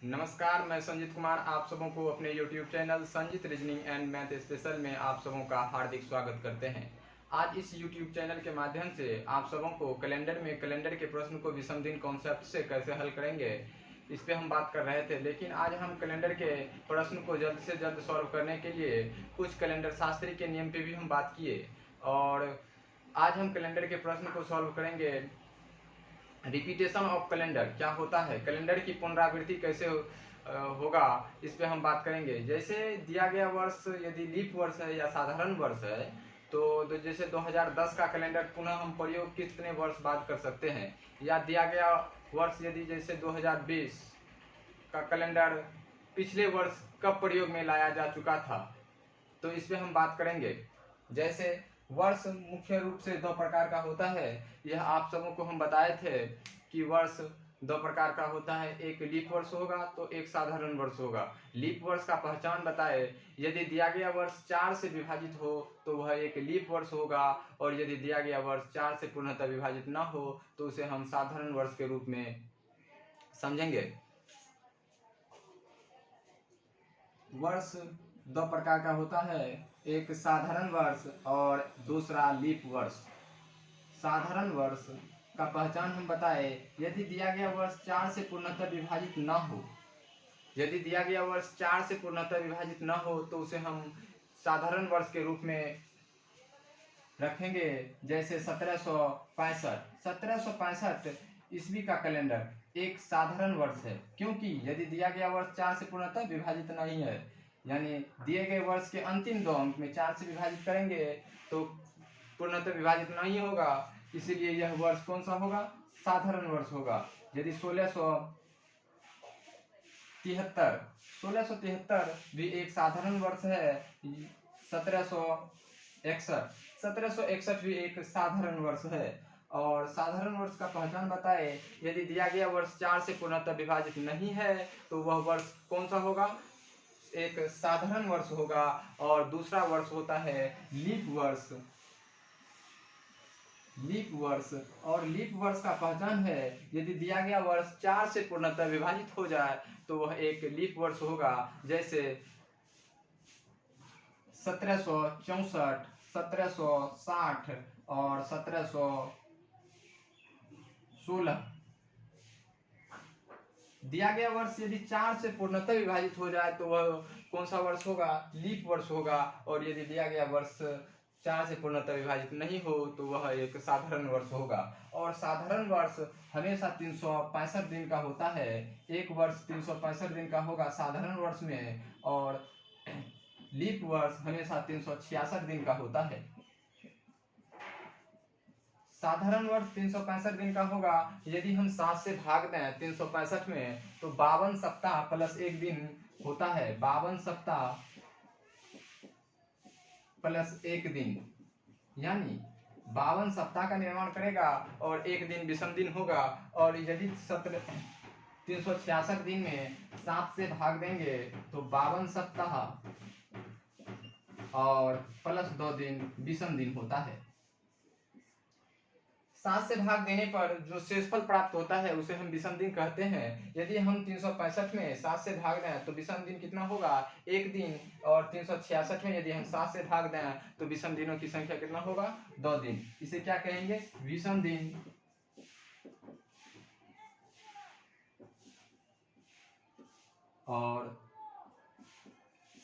नमस्कार, मैं संजीत कुमार आप सबों को अपने YouTube channel Sanjeet reasoning and math special में आप सबों का हार्दिक स्वागत करते हैं। आज इस YouTube चैनल के माध्यम से आप सबों को कैलेंडर के प्रश्न को विषम दिन कॉन्सेप्ट से कैसे हल करेंगे इस पे हम बात कर रहे थे। लेकिन आज हम कैलेंडर के प्रश्न को जल्द से जल्द सॉल्व करने के लिए कुछ कैलेंडर शास्त्री के नियम पे भी हम बात किए और आज हम कैलेंडर के प्रश्न को सॉल्व करेंगे। रिपीटेशन ऑफ कैलेंडर क्या होता है, कैलेंडर की पुनरावृत्ति कैसे होगा, इस पे हम बात करेंगे। जैसे दिया गया वर्ष यदि लीप वर्ष है या साधारण वर्ष है तो जैसे 2010 का कैलेंडर पुनः हम प्रयोग कितने वर्ष बाद कर सकते हैं, या दिया गया वर्ष यदि जैसे 2020 का कैलेंडर पिछले वर्ष कब प्रयोग में लाया जा चुका था, तो इस पे हम बात करेंगे। जैसे वर्ष मुख्य रूप से दो प्रकार का होता है, यह आप सबों को हम बताए थे कि वर्ष दो प्रकार का होता है, एक लीप वर्ष होगा तो एक साधारण वर्ष होगा। लीप वर्ष का पहचान बताए, यदि दिया गया वर्ष 4 से विभाजित हो तो वह एक लीप वर्ष होगा, और यदि दिया गया वर्ष 4 से पूर्णतः विभाजित न हो तो उसे हम साधारण वर्ष के रूप में समझेंगे। वर्ष दो प्रकार का होता है, एक साधारण वर्ष और दूसरा लीप वर्ष। साधारण वर्ष का पहचान हम बताए, यदि दिया गया वर्ष 4 से पूर्णतः विभाजित न हो, यदि दिया गया वर्ष 4 से पूर्णतः विभाजित न हो तो उसे हम साधारण वर्ष के रूप में रखेंगे। जैसे 1765 ईस्वी का कैलेंडर एक साधारण वर्ष है, क्योंकि यदि दिया गया वर्ष 4 से पूर्णतः विभाजित नहीं है, यानी दिए गए वर्ष के अंतिम दो अंक में 4 से विभाजित करेंगे तो पूर्णतः विभाजित नहीं होगा, इसीलिए यह वर्ष कौन सा होगा, साधारण वर्ष होगा। यदि 1673 भी एक साधारण वर्ष है। 1761 भी एक साधारण वर्ष है। और साधारण वर्ष का पहचान बताए, यदि दिया गया वर्ष 4 से पूर्णतः विभाजित नहीं है तो वह वर्ष कौन सा होगा, एक साधारण वर्ष होगा। और दूसरा वर्ष होता है लीप वर्ष। और लीप वर्ष का पहचान है, यदि दिया गया वर्ष 4 से पूर्णतः विभाजित हो जाए तो वह एक लीप वर्ष होगा। जैसे 1764, 1760 और 1716। दिया गया वर्ष यदि 4 से पूर्णतः विभाजित हो जाए तो वह कौन सा वर्ष होगा, लीप वर्ष होगा। और यदि दिया गया वर्ष 4 से पूर्णतः विभाजित नहीं हो तो वह एक साधारण वर्ष होगा। और साधारण वर्ष हमेशा 365 दिन का होता है, एक वर्ष 365 दिन का होगा साधारण वर्ष में, और लीप वर्ष हमेशा 366 दिन का होता है। साधारण वर्ष 365 दिन का होगा, यदि हम 7 से भाग दें 365 में तो 52 सप्ताह प्लस एक दिन होता है। 52 सप्ताह प्लस एक दिन, यानी 52 सप्ताह का निर्माण करेगा और एक दिन विषम दिन होगा। और यदि 366 दिन में 7 से भाग देंगे तो 52 सप्ताह और प्लस 2 दिन विषम दिन होता है। 7 से भाग देने पर जो शेषफल प्राप्त होता है उसे हम विषम दिन कहते हैं। यदि हम 365 में 7 से भाग दें तो विषम दिन कितना होगा, एक दिन। और 366 में यदि हम 7 से भाग दें तो विषम दिनों की संख्या कितना होगा, 2 दिन। इसे क्या कहेंगे, विषम दिन। और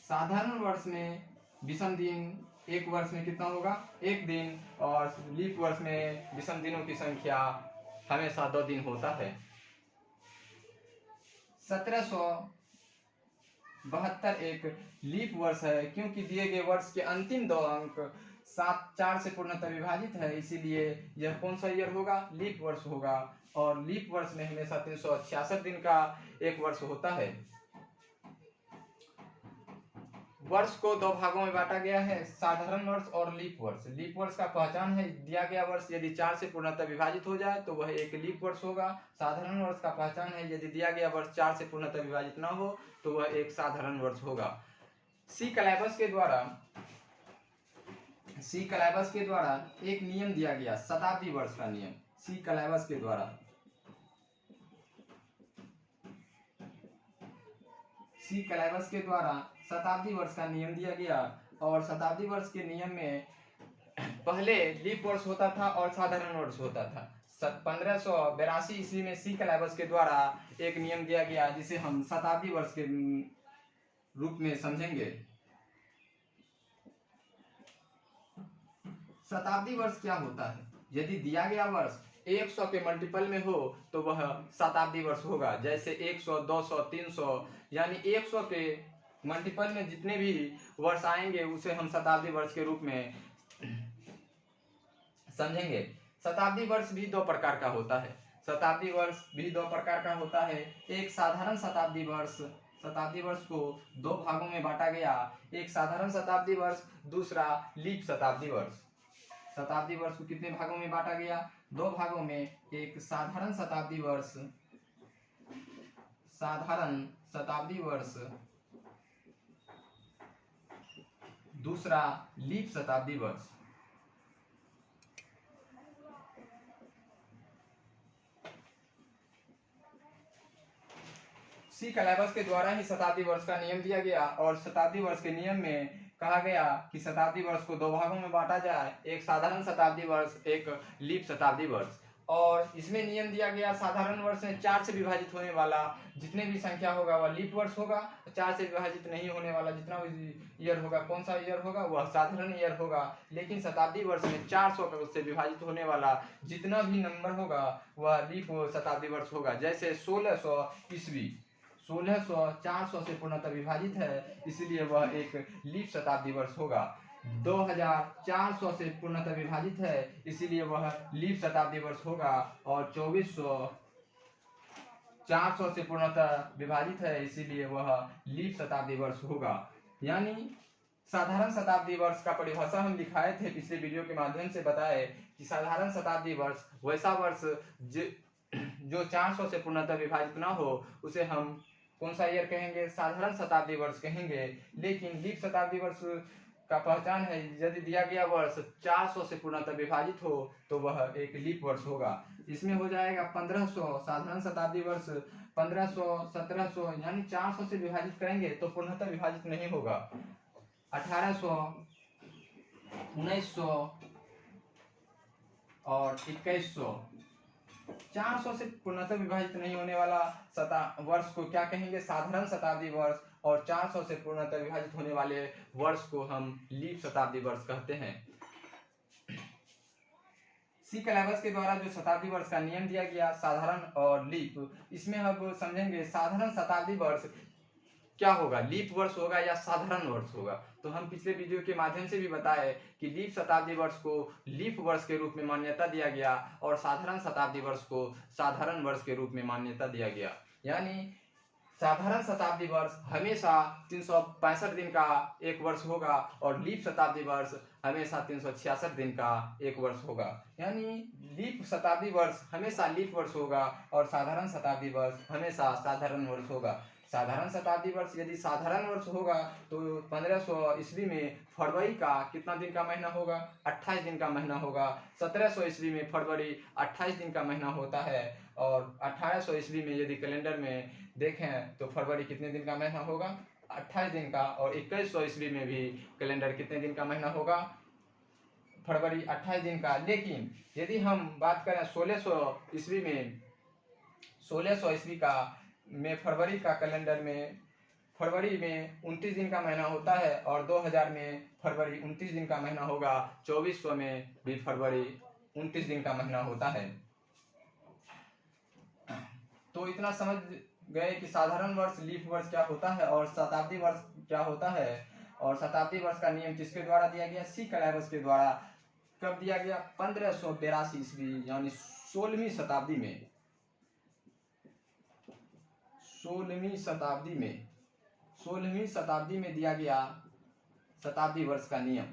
साधारण वर्ष में विषम दिन एक वर्ष में कितना होगा, एक दिन। और लीप वर्ष में विषम दिनों की संख्या हमेशा 2 दिन होता है। 1772 एक लीप वर्ष है, क्योंकि दिए गए वर्ष के अंतिम दो अंक 4 से पूर्णतः विभाजित है, इसीलिए यह कौन सा ईयर होगा, लीप वर्ष होगा। और लीप वर्ष में हमेशा 366 दिन का एक वर्ष होता है। वर्ष को दो भागों में बांटा गया है, साधारण वर्ष और लीप वर्ष। लीप वर्ष का पहचान है, दिया गया वर्ष यदि 4 से पूर्णतः विभाजित हो जाए तो वह एक लीप वर्ष होगा। साधारण वर्ष का पहचान है, यदि दिया गया वर्ष 4 से पूर्णतः विभाजित न हो तो वह एक साधारण वर्ष होगा। सी कैलेबस के द्वारा एक नियम दिया गया, शताब्दी वर्ष का नियम। सी कैलेबस के द्वारा सी क्लाइबस के द्वारा शताब्दी वर्ष का नियम दिया गया। और शताब्दी वर्ष के नियम में पहले लीप वर्ष होता था और साधारण वर्ष होता था। 1582 ईस्वी में सी क्लाइबस के द्वारा एक नियम दिया गया जिसे हम शताब्दी वर्ष के रूप में समझेंगे। शताब्दी वर्ष क्या होता है? यदि दिया गया वर्ष 100 के मल्टीपल में हो तो वह शताब्दी वर्ष होगा। जैसे 100, 200, 300, यानी 100 के मल्टीपल में जितने भी वर्ष आएंगे उसे हम शताब्दी वर्ष के रूप में समझेंगे। शताब्दी वर्ष भी दो प्रकार का होता है। शताब्दी वर्ष भी दो प्रकार का होता है। एक साधारण शताब्दी वर्ष, शताब्दी वर्ष को दो भागों में बांटा गया। एक साधारण शताब्दी वर्ष, दूसरा लीप शताब्दी वर्ष। शताब्दी वर्ष को कितने भागों में बांटा गया? दो भागों में। एक साधारण शताब्दी वर्ष, साधारण शताब्दी वर्ष, दूसरा लीप शताब्दी वर्ष। सी क्लाइबस के द्वारा ही शताब्दी वर्ष का नियम दिया गया और शताब्दी वर्ष के नियम में कहा गया कि शताब्दी वर्ष को दो भागों में बांटा जाए, एक साधारण शताब्दी वर्ष, एक लीप शताब्दी वर्ष। और इसमें नियम दिया गया साधारण वर्ष में 4 से विभाजित होने वाला जितने भी संख्या होगा वह लीप वर्ष होगा। 4 से विभाजित नहीं होने वाला जितना भी ईयर होगा, कौन सा ईयर होगा, वह साधारण ईयर होगा। लेकिन शताब्दी वर्ष में 400 से विभाजित होने वाला जितना भी नंबर होगा वह लीप शताब्दी वर्ष होगा। जैसे 1600 ईस्वी, 1600 400 से पूर्णतः विभाजित है, इसलिए वह एक लीप शताब्दी वर्ष होगा। 2400 से पूर्णतः विभाजित है, इसीलिए वह लीप शताब्दी वर्ष होगा। और 2400 400 से पूर्णतः विभाजित है, इसीलिए वह लीप शताब्दी वर्ष होगा। यानी साधारण शताब्दी वर्ष का परिभाषा हम दिखाए थे पिछले वीडियो के माध्यम से, बताए कि साधारण शताब्दी वर्ष वैसा वर्ष जो 400 से पूर्णतः विभाजित ना हो उसे हम कौन सा ईयर कहेंगे? साधारण शताब्दी वर्ष कहेंगे। लेकिन लीप शताब्दी वर्ष का पहचान है, यदि दिया गया वर्ष 400 से पूर्णतः विभाजित हो तो वह एक लीप वर्ष होगा। इसमें हो जाएगा 1500 साधारण शताब्दी वर्ष, 1500, 1700, यानी 400 से विभाजित करेंगे तो पूर्णतः विभाजित नहीं होगा। 1800, 1900 और 2100, 400 से पूर्णतः विभाजित नहीं होने वाला वर्ष को क्या कहेंगे? साधारण शताब्दी वर्ष। और 400 से पूर्णतः विभाजित होने वाले वर्ष को हम लीप शताब्दी वर्ष कहते हैं। सी क्लाइबस के द्वारा जो शताब्दी वर्ष का नियम दिया गया साधारण और लीप, इसमें हम समझेंगे साधारण शताब्दी वर्ष क्या होगा, लीप वर्ष होगा या साधारण वर्ष होगा। तो हम पिछले वीडियो के माध्यम से भी बताए कि लीप शताब्दी वर्ष को लीप वर्ष के रूप में मान्यता दिया गया और साधारण शताब्दी वर्ष को साधारण वर्ष के रूप में मान्यता दिया गया। यानी साधारण शताब्दी वर्ष हमेशा 365 दिन का एक वर्ष होगा और लीप शताब्दी वर्ष हमेशा 366 दिन का एक वर्ष होगा। यानी लीप शताब्दी वर्ष हमेशा लीप वर्ष होगा और साधारण शताब्दी वर्ष हमेशा साधारण वर्ष होगा। साधारण शताब्दी वर्ष यदि साधारण वर्ष होगा तो 1500 ईस्वी में फरवरी का कितना दिन का महीना होगा? 28 दिन का महीना होगा। 1700 ईस्वी में फरवरी 28 दिन का महीना होता है। और 1800 ईस्वी में यदि कैलेंडर में देखें तो फरवरी कितने दिन का महीना होगा? 28 दिन का। और 2100 ईस्वी में भी कैलेंडर कितने दिन का महीना होगा? फरवरी 28 दिन का। लेकिन यदि हम बात करें 1600 ईस्वी में, 1600 ईस्वी का में फरवरी का कैलेंडर में फरवरी में 29 दिन का महीना होता है और 2000 में फरवरी 29 दिन का महीना होगा। 2400 में भी फरवरी 29 दिन का महीना होता है। तो इतना समझ गए कि साधारण वर्ष लीप वर्ष क्या होता है और शताब्दी वर्ष क्या होता है। और शताब्दी वर्ष का नियम किसके द्वारा दिया गया? सी क्लाइबस के द्वारा। कब दिया गया? 1582 ईस्वी, यानी 16वीं शताब्दी में। 16वीं शताब्दी में दिया गया शताब्दी वर्ष का नियम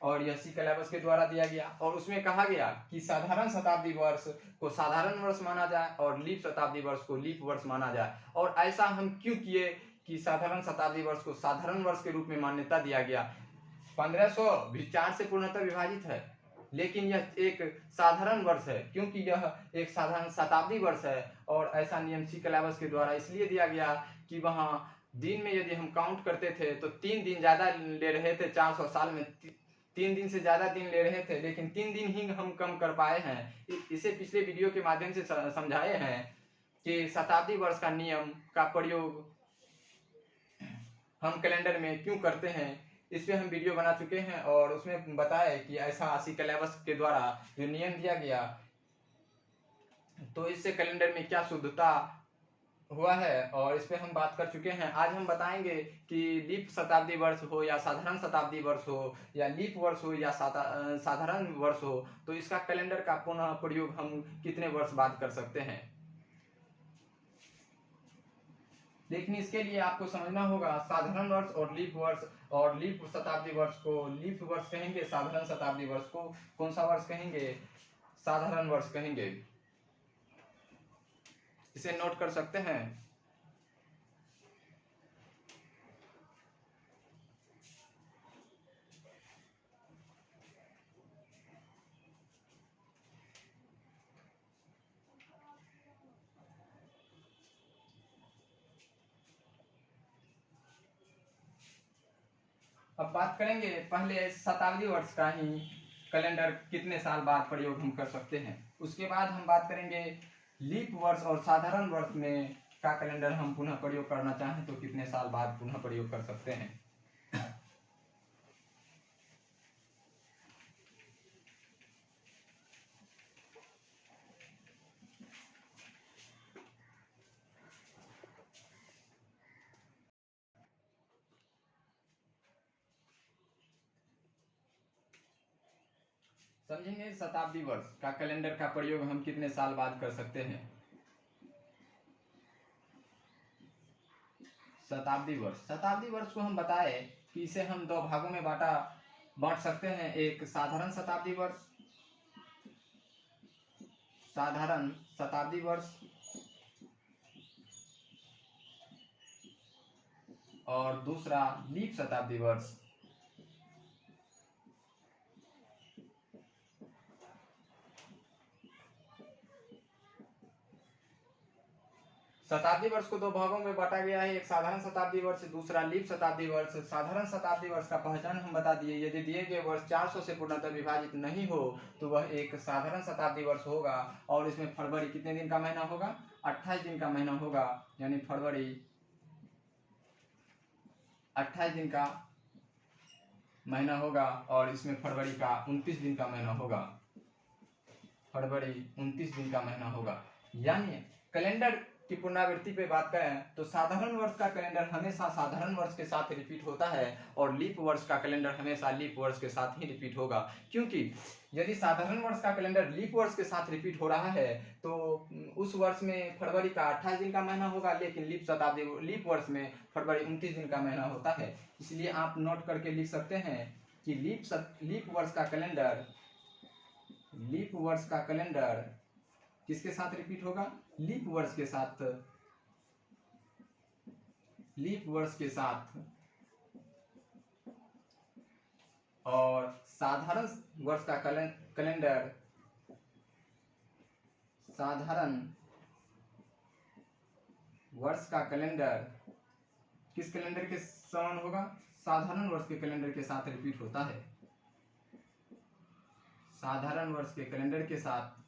और यह सी क्लाइबस के द्वारा दिया गया। और उसमें कहा गया कि साधारण शताब्दी वर्ष को साधारण वर्ष माना जाए और लीप शताब्दी वर्ष को लीप वर्ष माना जाए। और ऐसा हम क्यों किए कि साधारण शताब्दी वर्ष को साधारण वर्ष के रूप में मान्यता दिया गया? 1500 भी 4 से पूर्णतः विभाजित है, लेकिन यह एक साधारण वर्ष है क्योंकि यह एक साधारण शताब्दी वर्ष है। और ऐसा नियम सी क्लाइबस के द्वारा इसलिए दिया गया कि वहाँ दिन में यदि हम काउंट करते थे तो 3 दिन ज्यादा ले रहे थे, 400 साल में 3 दिन से ज्यादा दिन ले रहे थे, लेकिन 3 दिन ही हम कम कर पाए हैं। इसे पिछले वीडियो के माध्यम से समझाए हैं कि शताब्दी वर्ष का नियम का प्रयोग हम कैलेंडर में क्यों करते हैं। इस पे हम वीडियो बना चुके हैं और उसमें बताया कि ऐसा सिकलेवस के द्वारा जो नियम दिया गया, तो इससे कैलेंडर में क्या शुद्धता हुआ है और इस पे हम बात कर चुके हैं। आज हम बताएंगे कि लीप शताब्दी वर्ष हो या साधारण शताब्दी वर्ष हो या लीप वर्ष हो या साधारण वर्ष हो, तो इसका कैलेंडर का पुनः प्रयोग हम कितने वर्ष बाद कर सकते हैं। लेकिन इसके लिए आपको समझना होगा साधारण वर्ष और लीप वर्ष, और लीप शताब्दी वर्ष को लीप वर्ष कहेंगे, साधारण शताब्दी वर्ष को कौन सा वर्ष कहेंगे, साधारण वर्ष कहेंगे। इसे नोट कर सकते हैं। अब बात करेंगे पहले शताब्दी वर्ष का ही कैलेंडर कितने साल बाद प्रयोग हम कर सकते हैं। उसके बाद हम बात करेंगे लीप वर्ष और साधारण वर्ष में का कैलेंडर हम पुनः प्रयोग करना चाहें तो कितने साल बाद पुनः प्रयोग कर सकते हैं। समझेंगे शताब्दी वर्ष का कैलेंडर का प्रयोग हम कितने साल बाद कर सकते हैं। शताब्दी वर्ष को हम बताए कि इसे हम 2 भागों में बांट सकते हैं। एक साधारण शताब्दी वर्ष, और दूसरा लीप शताब्दी वर्ष। शताब्दी वर्ष को 2 भागों में बांटा गया है, एक साधारण शताब्दी वर्ष, दूसरा लीप शताब्दी वर्ष। साधारण शताब्दी वर्ष का पहचान हम बता दिए, यदि दिए गए वर्ष 400 से पूर्णतः विभाजित नहीं हो तो वह एक साधारण शताब्दी वर्ष होगा। और इसमें फरवरी कितने दिन का महीना होगा, 28 दिन का महीना होगा, यानी फरवरी 28 दिन का महीना होगा। और इसमें फरवरी का 29 दिन का महीना होगा, फरवरी 29 दिन का महीना होगा। यानी कैलेंडर की पुनरावृत्ति पे बात करें तो साधारण वर्ष का कैलेंडर हमेशा साधारण वर्ष के साथ रिपीट होता है और लीप वर्ष का कैलेंडर हमेशा लीप वर्ष के साथ ही रिपीट होगा। क्योंकि यदि साधारण वर्ष का कैलेंडर लीप वर्ष के साथ रिपीट हो रहा है तो उस वर्ष में फरवरी का 28 दिन का महीना होगा, लेकिन लीप वर्ष में फरवरी 29 दिन का महीना होता है। इसलिए आप नोट करके लिख सकते हैं कि लीप वर्ष का कैलेंडर किसके साथ रिपीट होगा, लीप वर्ष के साथ। और साधारण वर्ष का कैलेंडर किस कैलेंडर के समान होगा, साधारण वर्ष के कैलेंडर के साथ रिपीट होता है, साधारण वर्ष के कैलेंडर के साथ।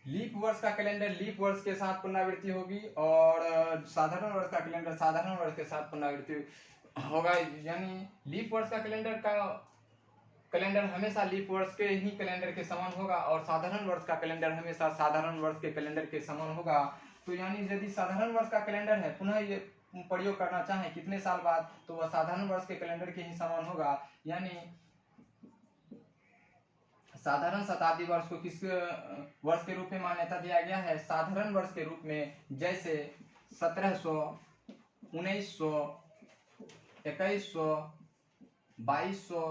लीप वर्ष का कैलेंडर लीप वर्ष के साथ पुनरावृत्ति होगी और साधारण वर्ष का कैलेंडर साधारण वर्ष के साथ पुनरावृत्ति होगा। यानी लीप वर्ष का कैलेंडर हमेशा लीप वर्ष के ही कैलेंडर के समान होगा और साधारण वर्ष का कैलेंडर हमेशा साधारण वर्ष के कैलेंडर के समान होगा। तो यानी यदि साधारण वर्ष का कैलेंडर है पुनः ये प्रयोग करना चाहे कितने साल बाद, तो वह साधारण वर्ष के कैलेंडर के ही समान होगा। यानी साधारण शताब्दी वर्ष को किस वर्ष के रूप में मान्यता दिया गया है, साधारण वर्ष के रूप में। जैसे 1700, 1900, 2100, 2200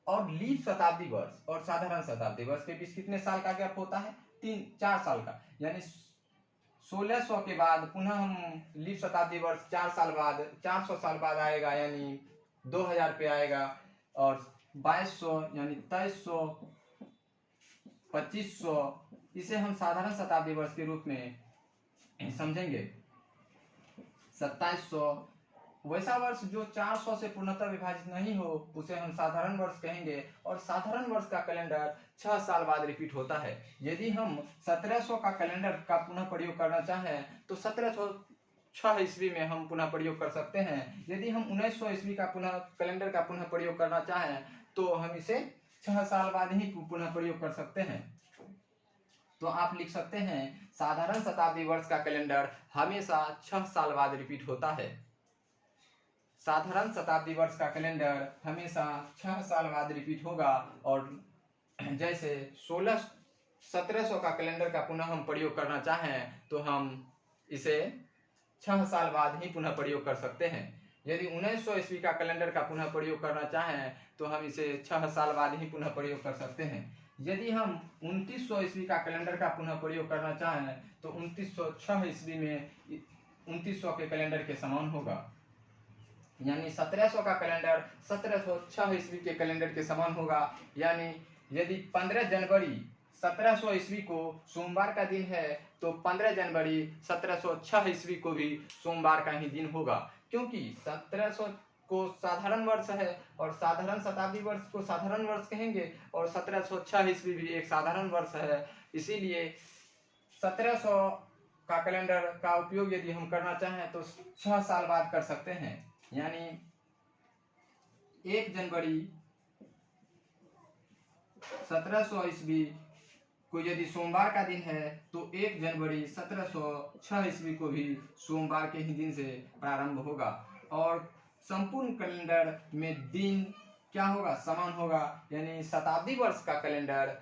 और लीप शताब्दी वर्ष और साधारण शताब्दी वर्ष के बीच कितने साल का गैप होता है, 3-4 साल का। यानी 1600 के बाद पुनः हम लीप शताब्दी वर्ष 4 साल बाद 400 साल बाद आएगा, यानी 2000 पे आएगा। और 2200 यानी 2300, 2500, इसे हम साधारण शताब्दी वर्ष के रूप में समझेंगे। 2700 वैसा वर्ष जो 400 से पूर्णतः विभाजित नहीं हो उसे हम साधारण वर्ष कहेंगे। और साधारण वर्ष का कैलेंडर 6 साल बाद रिपीट होता है। यदि हम 1700 का कैलेंडर का पुनः प्रयोग करना चाहें तो 1706 ईस्वी में हम पुनः प्रयोग कर सकते हैं। यदि हम 1900 ईस्वी का पुनः कैलेंडर का पुनः प्रयोग करना चाहें तो हम इसे 6 साल बाद ही पुनः प्रयोग कर सकते हैं। तो आप लिख सकते हैं साधारण शताब्दी वर्ष का कैलेंडर हमेशा 6 साल बाद रिपीट होता है। साधारण शताब्दी वर्ष का कैलेंडर हमेशा 6 साल बाद रिपीट होगा। और जैसे 1700 का कैलेंडर का पुनः हम प्रयोग करना चाहें तो हम इसे 6 साल बाद ही पुनः प्रयोग कर सकते हैं। यदि 1900 ईस्वी का कैलेंडर का पुनः प्रयोग करना चाहें तो हम इसे 6 साल बाद ही पुनः प्रयोग कर सकते हैं। यदि हम 2900 ईस्वी का कैलेंडर का पुनः प्रयोग करना चाहें तो 2906 ईस्वी में 2900 के कैलेंडर के समान होगा, यानी 1700 का कैलेंडर 1706 ईस्वी के कैलेंडर के समान होगा। यानी यदि 15 जनवरी 1700 ईस्वी को सोमवार का दिन है तो 15 जनवरी 1706 ईस्वी को भी सोमवार का ही दिन होगा, क्योंकि 1700 को साधारण वर्ष है और साधारण शताब्दी वर्ष को साधारण वर्ष कहेंगे और 1706 ईस्वी भी एक साधारण वर्ष है। इसीलिए 1700 का कैलेंडर का उपयोग यदि हम करना चाहें तो 6 साल बाद कर सकते हैं। यानी 1 जनवरी 1700 ईस्वी को यदि सोमवार का दिन है तो 1 जनवरी 1706 ईस्वी को भी सोमवार के ही दिन से प्रारंभ होगा। और संपूर्ण कैलेंडर में दिन क्या होगा, समान होगा। यानी शताब्दी वर्ष का कैलेंडर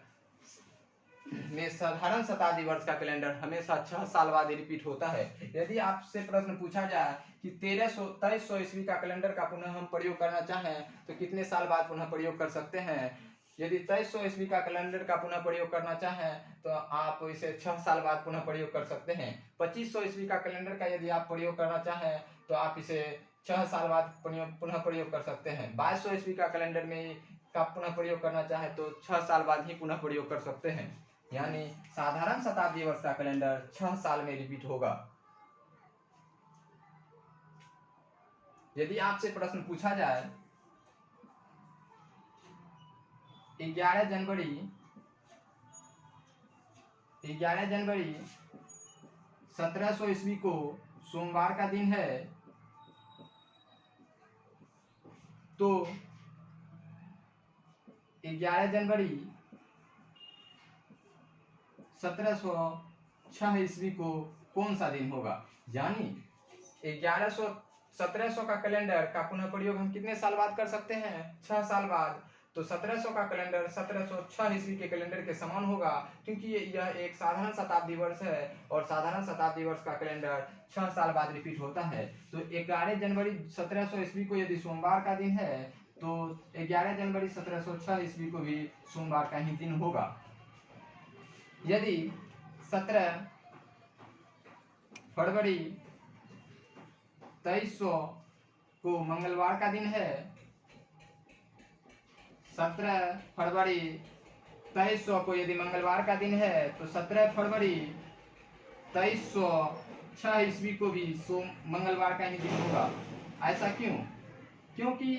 में साधारण शताब्दी वर्ष का कैलेंडर हमेशा 6 साल बाद रिपीट होता है। यदि आपसे प्रश्न पूछा जाए कि 2300 ईस्वी का कैलेंडर का पुनः हम प्रयोग करना चाहें तो कितने साल बाद पुनः प्रयोग कर सकते हैं, यदि 2300 ईस्वी का कैलेंडर का पुनः प्रयोग करना चाहें तो आप इसे 6 साल बाद पुनः प्रयोग कर सकते हैं। 2500 ईस्वी का कैलेंडर का यदि आप प्रयोग करना चाहें तो आप इसे 6 साल बाद पुनः प्रयोग कर सकते हैं। 2200 ईस्वी का कैलेंडर में का पुनः प्रयोग करना चाहें तो 6 साल बाद ही पुनः प्रयोग कर सकते हैं। यानी साधारण शताब्दी वर्ष का कैलेंडर 6 साल में रिपीट होगा। यदि आपसे प्रश्न पूछा जाए 11 जनवरी 1700 ईस्वी को सोमवार का दिन है तो 11 जनवरी 1706 ईस्वी को कौन सा दिन होगा। यानी 1700 का कैलेंडर का पुनः प्रयोग हम कितने साल बाद कर सकते हैं, 6 साल बाद। तो 1700 का कैलेंडर 1706 ईस्वी के कैलेंडर के समान होगा, क्योंकि यह एक साधारण शताब्दी वर्ष है और साधारण शताब्दी वर्ष का कैलेंडर 6 साल बाद रिपीट होता है। तो 11 जनवरी 1700 ईस्वी को यदि सोमवार का दिन है तो 11 जनवरी 1706 ईस्वी को भी सोमवार का ही दिन होगा। यदि 17 फरवरी 2300 को मंगलवार का दिन है, 17 फरवरी 2300 को यदि मंगलवार का दिन है तो 17 फरवरी 2306 ईस्वी को भी मंगलवार का ही दिन होगा। ऐसा क्यों? क्योंकि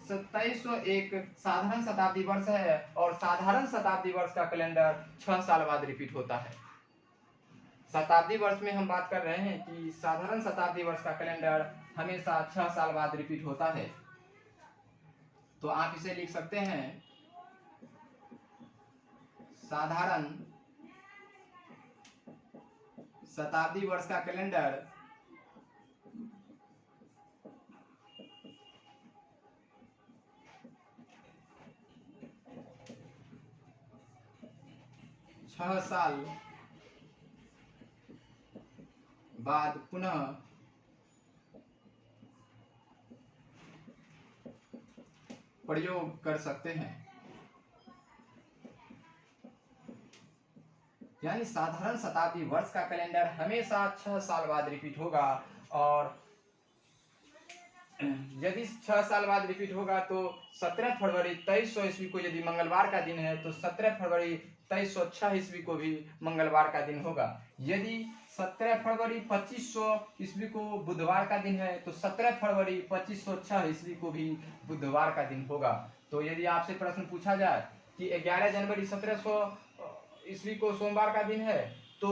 2700 एक साधारण शताब्दी वर्ष है और साधारण शताब्दी वर्ष का कैलेंडर 6 साल बाद रिपीट होता है। शताब्दी वर्ष में हम बात कर रहे हैं कि साधारण शताब्दी वर्ष का कैलेंडर हमेशा 6 साल बाद रिपीट होता है। तो आप इसे लिख सकते हैं साधारण शताब्दी वर्ष का कैलेंडर छह साल बाद पुनः प्रयोग कर सकते हैं। यानी साधारण शताब्दी वर्ष का कैलेंडर हमेशा 6 साल बाद रिपीट होगा। और यदि 6 साल बाद रिपीट होगा तो 17 फरवरी 2300 ईस्वी को यदि मंगलवार का दिन है तो 17 फरवरी 2306 ईस्वी को भी मंगलवार का दिन होगा। यदि 17 फरवरी 2500 ईस्वी को बुधवार का दिन है तो 17 फरवरी 2506 ईस्वी को भी बुधवार का दिन होगा। तो यदि आपसे प्रश्न पूछा जाए कि 11 जनवरी 1700 ईस्वी को सोमवार का दिन है तो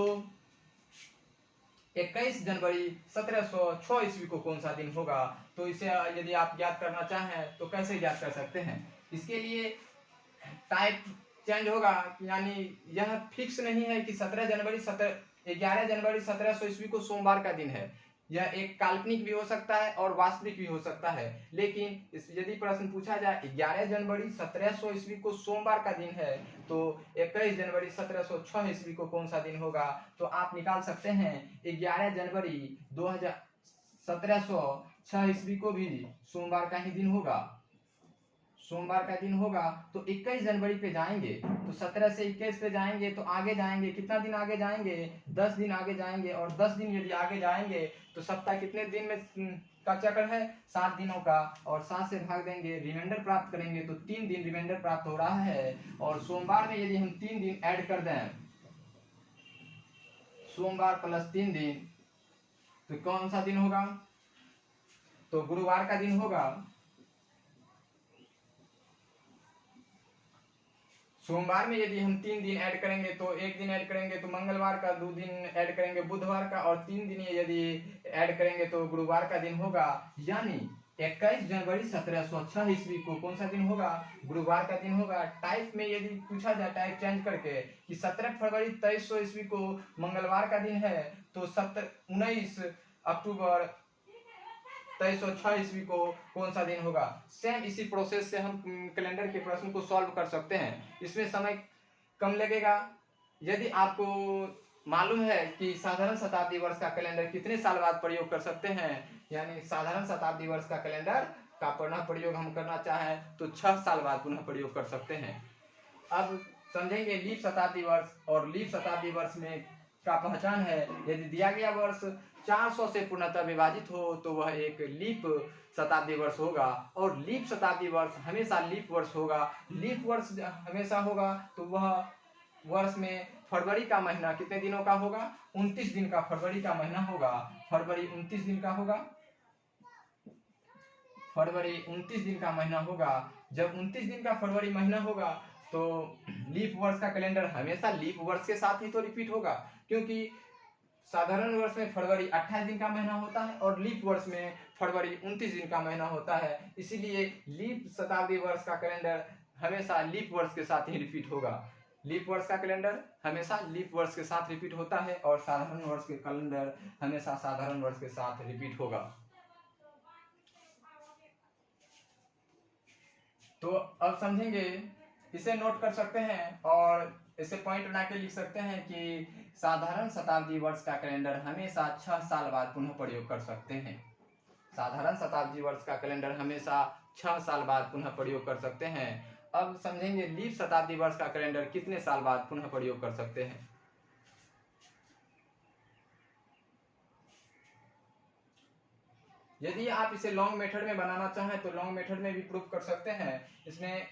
21 जनवरी 1706 ईस्वी को कौन सा दिन होगा, तो इसे यदि आप ज्ञात करना चाहें तो कैसे ज्ञात कर सकते हैं। इसके लिए टाइप चेंज होगा, यानी यह फिक्स नहीं है कि 11 जनवरी 1700 ईस्वी को सोमवार का दिन है। यह एक काल्पनिक भी हो सकता है और वास्तविक भी हो सकता है। लेकिन यदि प्रश्न पूछा जाए 11 जनवरी 1700 ईस्वी को सोमवार का दिन है तो 21 जनवरी 1706 ईस्वी को कौन सा दिन होगा, तो आप निकाल सकते हैं 11 जनवरी 1706 ईस्वी को भी सोमवार का ही दिन होगा। सोमवार का दिन होगा तो 21 जनवरी पे जाएंगे तो 17 से 21 पे जाएंगे तो आगे जाएंगे, कितना दिन आगे जाएंगे, 10 दिन आगे जाएंगे। और 10 दिन यदि आगे जाएंगे तो सप्ताह कितने दिन में का चक्र है, 7 दिनों का। और 7 से भाग देंगे, रिमाइंडर प्राप्त करेंगे तो 3 दिन रिमाइंडर प्राप्त हो रहा है। और सोमवार में यदि हम 3 दिन ऐड कर दें, सोमवार प्लस 3 दिन, तो कौन सा दिन होगा, तो गुरुवार का दिन होगा। सोमवार में यदि हम 3 दिन ऐड करेंगे तो 1 दिन ऐड करेंगे तो मंगलवार का, 2 दिन ऐड करेंगे बुधवार का, और 3 दिन यदि ऐड करेंगे तो गुरुवार का दिन होगा। यानी 21 जनवरी 1706 ईस्वी को कौन सा दिन होगा, गुरुवार का दिन होगा। टाइप में यदि पूछा जाए टाइप चेंज करके कि 17 फरवरी 2300 ईस्वी को मंगलवार का दिन है तो 19 अक्टूबर 2306 ईस्वी को कौन सा दिन होगा। सेम इसी प्रोसेस से हम कैलेंडर के प्रश्न को सॉल्व कर सकते हैं। इसमें समय कम लगेगा। यदि आपको मालूम है कि साधारण शताब्दी वर्ष का कैलेंडर कितने साल बाद प्रयोग कर सकते हैं, यानी साधारण शताब्दी वर्ष का कैलेंडर का पुनः प्रयोग हम करना चाहें तो 6 साल बाद पुनः प्रयोग कर सकते हैं। अब समझेंगे लीप शताब्दी वर्ष। और लीप शताब्दी वर्ष में का पहचान है, यदि दिया गया वर्ष 400 से पूर्णतः विभाजित हो तो वह एक लीप शताब्दी वर्ष होगा। और लीप शताब्दी वर्ष हमेशा लीप वर्ष होगा। लीप वर्ष हमेशा होगा तो वह वर्ष में फरवरी का महीना कितने दिनों का होगा, 29 दिन का फरवरी का महीना होगा। फरवरी 29 दिन का होगा, फरवरी 29 दिन का महीना होगा। जब 29 दिन का फरवरी महीना होगा तो लीप वर्ष का कैलेंडर हमेशा लीप वर्ष के साथ ही तो रिपीट होगा, क्योंकि साधारण वर्ष में फरवरी 28 दिन का महीना होता है और लीप वर्ष में फरवरी 29 दिन का महीना होता है। इसीलिए लीप शताब्दी वर्ष का कैलेंडर हमेशा लीप वर्ष के साथ ही रिपीट होगा। लीप वर्ष का कैलेंडर हमेशा लीप वर्ष के साथ रिपीट होता है और साधारण वर्ष के कैलेंडर हमेशा साधारण वर्ष के साथ रिपीट होगा। तो अब समझेंगे, इसे नोट कर सकते हैं और इसे पॉइंट बना के लिख सकते हैं कि साधारण शताब्दी वर्ष का कैलेंडर हमेशा 6 साल बाद पुनः प्रयोग कर सकते हैं। साधारण शताब्दी वर्ष का कैलेंडर हमेशा 6 साल बाद पुनः प्रयोग कर सकते हैं। अब समझेंगे लीप शताब्दी वर्ष का कैलेंडर कितने साल बाद पुनः प्रयोग कर सकते हैं। यदि आप इसे लॉन्ग मेथड में बनाना चाहें तो लॉन्ग मेथड में भी प्रूफ कर सकते हैं। इसमें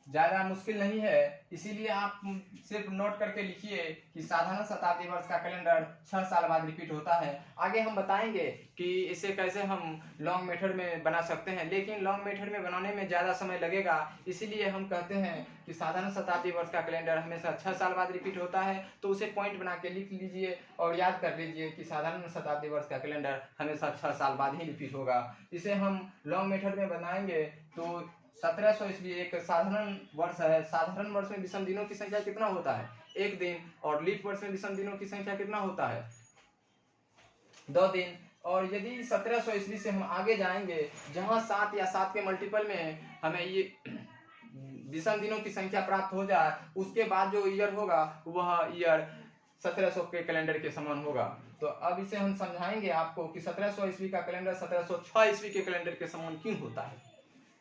ज्यादा मुश्किल नहीं है, इसीलिए आप सिर्फ नोट करके लिखिए कि साधारण शताब्दी वर्ष का कैलेंडर 6 साल बाद रिपीट होता है। आगे हम बताएंगे कि इसे कैसे हम लॉन्ग मेथड में बना सकते हैं, लेकिन लॉन्ग मेथड में बनाने में ज़्यादा समय लगेगा। इसीलिए हम कहते हैं कि साधारण शताब्दी वर्ष का कैलेंडर हमेशा 6 साल बाद रिपीट होता है। तो उसे पॉइंट बना के लिख लीजिए और याद कर लीजिए कि साधारण शताब्दी वर्ष का कैलेंडर हमेशा 6 साल बाद ही रिपीट होगा। इसे हम लॉन्ग मेथड में बनाएंगे तो 1700 ईस्वी एक साधारण वर्ष है। साधारण वर्ष में विषम दिनों की संख्या कितना होता है, 1 दिन। और लीप वर्ष में विषम दिनों की संख्या कितना होता है, 2 दिन। और यदि 1700 ईस्वी से हम आगे जाएंगे जहां 7 या 7 के मल्टीपल में हमें ये विषम दिनों की संख्या प्राप्त हो जाए, उसके बाद जो ईयर होगा वह ईयर 1700 के कैलेंडर के समान होगा। तो अब इसे हम समझाएंगे आपको कि 1700 ईस्वी का कैलेंडर 1706 ईस्वी के कैलेंडर के समान क्यों होता है।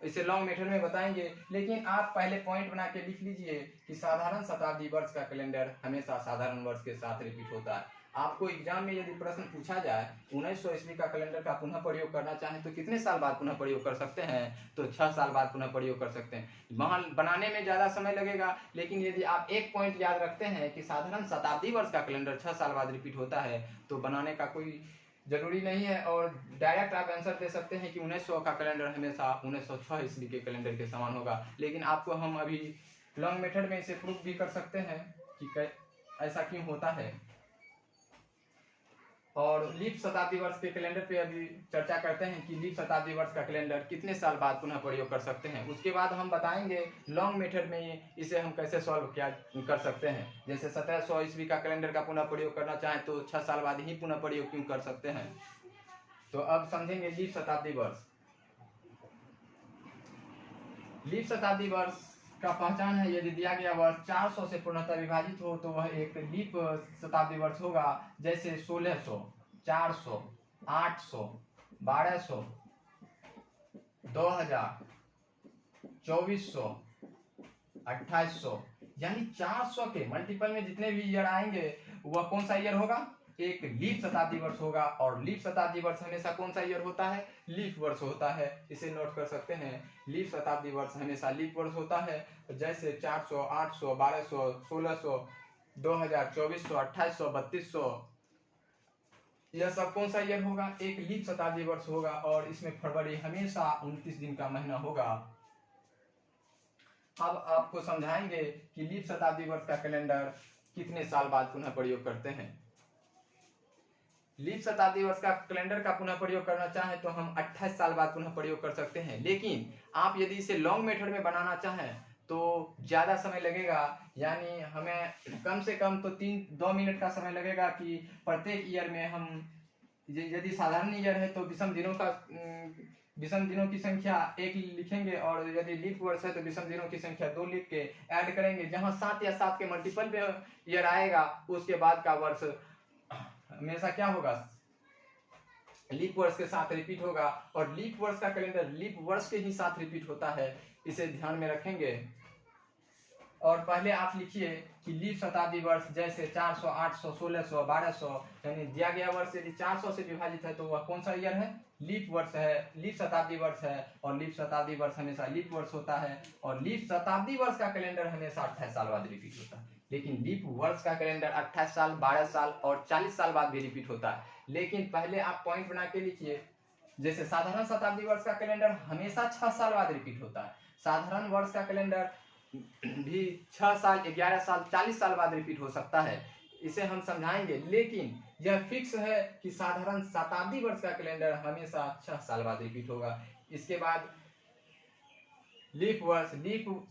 इसे लॉन्ग मेथड में बताएंगे, लेकिन आप पहले पॉइंट बना के लिख लीजिए कि साधारण शताब्दी वर्ष का कैलेंडर हमेशा साधारण वर्ष के साथ रिपीट होता है। आपको एग्जाम में यदि प्रश्न पूछा जाए 1900 ईस्वी का कैलेंडर का पुनः प्रयोग करना चाहें तो कितने साल बाद पुनः प्रयोग कर सकते हैं, तो 6 साल बाद पुनः प्रयोग कर सकते हैं। वहां बनाने में ज्यादा समय लगेगा, लेकिन यदि आप एक पॉइंट याद रखते हैं कि साधारण शताब्दी वर्ष का कैलेंडर 6 साल बाद रिपीट होता है, तो बनाने का कोई जरूरी नहीं है और डायरेक्ट आप आंसर दे सकते हैं कि 1900 का कैलेंडर हमेशा 1906 ईस्वी के कैलेंडर के समान होगा। लेकिन आपको हम अभी लॉन्ग मेथड में इसे प्रूफ भी कर सकते हैं कि ऐसा क्यों होता है। और लीप शताब्दी वर्ष के कैलेंडर पे अभी चर्चा करते हैं कि लीप शताब्दी वर्ष का कैलेंडर कितने साल बाद पुनः प्रयोग कर सकते हैं। उसके बाद हम बताएंगे लॉन्ग मेथड में इसे हम कैसे सॉल्व क्या कर सकते हैं। जैसे 1700 ईस्वी का कैलेंडर का पुनः प्रयोग करना चाहें तो 6 साल बाद ही पुनः प्रयोग क्यों कर सकते हैं। तो अब समझेंगे लीप शताब्दी वर्ष। लीप शताब्दी वर्ष का पहचान है, यदि दिया गया वर्ष 400 से पूर्णतः विभाजित हो तो वह एक लीप शताब्दी वर्ष होगा। जैसे 1600, 400, 800, 1200, 2000, 2400, 2800, यानी 400 के मल्टीपल में जितने भी ईयर आएंगे वह कौन सा ईयर होगा, एक लीप शताब्दी वर्ष होगा। और लीप शताब्दी वर्ष हमेशा कौन सा ईयर होता है, लीप वर्ष होता है। इसे नोट कर सकते हैं, लीप शताब्दी वर्ष हमेशा लीप वर्ष होता है। जैसे 400, 800, 1200, 1600, 2000, 2400, 2800, 3200, यह सब कौन सा ईयर होगा, एक लीप शताब्दी वर्ष होगा। और इसमें फरवरी हमेशा 29 दिन का महीना होगा। अब आपको समझाएंगे कि लीप शताब्दी वर्ष का कैलेंडर कितने साल बाद पुनः प्रयोग करते हैं। लीप शताब्दी वर्ष का कैलेंडर का पुनः प्रयोग करना चाहें तो हम 28 साल बाद पुनः प्रयोग कर सकते हैं। लेकिन आप यदि इसे लॉन्ग मेथड में बनाना चाहें तो ज्यादा समय लगेगा, यानी हमें कम से कम तो 2 मिनट का समय लगेगा कि प्रत्येक ईयर में हम, यदि साधारण ईयर है तो विषम दिनों की संख्या 1 लिखेंगे, और यदि लीप वर्ष है तो विषम दिनों की संख्या 2 लिख के ऐड करेंगे। जहां 7 या 7 के मल्टीपल पे ईयर आएगा उसके बाद का वर्ष हमेशा क्या होगा, लीप वर्ष के साथ रिपीट होगा। और लीप वर्ष का कैलेंडर लीप वर्ष के ही साथ रिपीट होता है, इसे ध्यान में रखेंगे। और पहले आप लिखिए कि लीप शताब्दी वर्ष जैसे 400, 800, 1600, 1200, यानी दिया गया वर्ष यदि 400 से विभाजित है तो वह कौन सा ईयर है, लीप वर्ष है, लीप शताब्दी वर्ष है। और लीप शताब्दी वर्ष हमेशा लीप वर्ष होता है। और लीप शताब्दी वर्ष का कैलेंडर हमेशा 28 साल बाद रिपीट होता है। लेकिन लीप वर्ष का कैलेंडर 28 साल, 12 साल और 40 साल बाद भी रिपीट होता है। लेकिन पहले आप पॉइंट बना के लिखिए, जैसे साधारण शताब्दी वर्ष का कैलेंडर हमेशा 6 साल बाद रिपीट होता है। साधारण वर्ष का कैलेंडर भी 6 साल, 11 साल, 40 साल बाद रिपीट हो सकता है। इसे हम समझाएंगे, लेकिन यह फिक्स है कि साधारण शताब्दी वर्ष का कैलेंडर हमेशा 6 साल बाद रिपीट होगा। इसके बाद लीप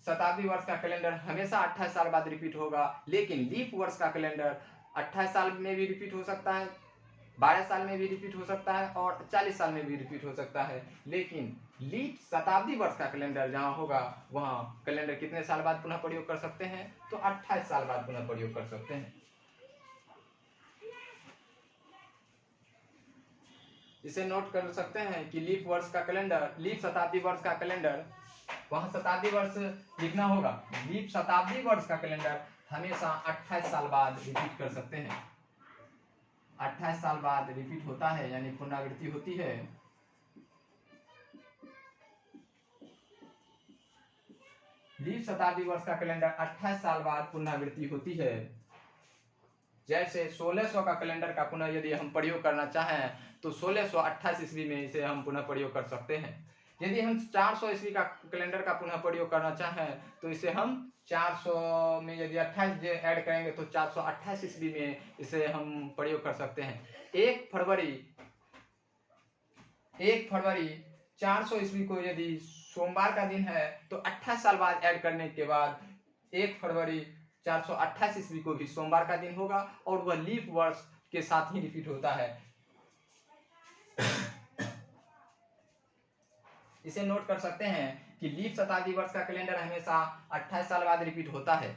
शताब्दी वर्ष का कैलेंडर हमेशा 28 साल बाद रिपीट होगा। लेकिन लीप वर्ष का कैलेंडर 28 साल में भी रिपीट हो सकता है, 12 साल में भी रिपीट हो सकता है और 40 साल में भी रिपीट हो सकता है। लेकिन लीप शताब्दी वर्ष का कैलेंडर जहां होगा वहां कैलेंडर कितने साल बाद पुनः प्रयोग कर सकते हैं, तो 28 साल बाद पुनः प्रयोग कर सकते हैं। इसे नोट कर सकते हैं कि लीप वर्ष का कैलेंडर, लीप शताब्दी वर्ष का कैलेंडर, वहां शताब्दी वर्ष लिखना होगा। लीप शताब्दी वर्ष का कैलेंडर हमेशा 28 साल बाद रिपीट कर सकते हैं। 28 साल बाद रिपीट होता है, यानी पुनरावृत्ति होती है। लीप शताब्दी वर्ष का कैलेंडर 28 साल बाद पुनरावृत्ति होती है। जैसे 1600 का कैलेंडर का पुनः यदि हम प्रयोग करना चाहें तो 1628 ईस्वी में इसे हम पुनः प्रयोग कर सकते हैं। यदि हम 400 ईस्वी का कैलेंडर का पुनः प्रयोग करना चाहें तो इसे हम 400 में यदि 28 ऐड करेंगे तो 428 ईस्वी में इसे हम प्रयोग कर सकते हैं। 1 फरवरी 400 ईस्वी को यदि सोमवार का दिन है तो 28 साल बाद ऐड करने के बाद 1 फरवरी 428 ईस्वी को भी सोमवार का दिन होगा और वह लीप वर्ष के साथ ही रिपीट होता है। इसे नोट कर सकते हैं कि लीप शताब्दी वर्ष का कैलेंडर हमेशा 28 साल बाद रिपीट होता है।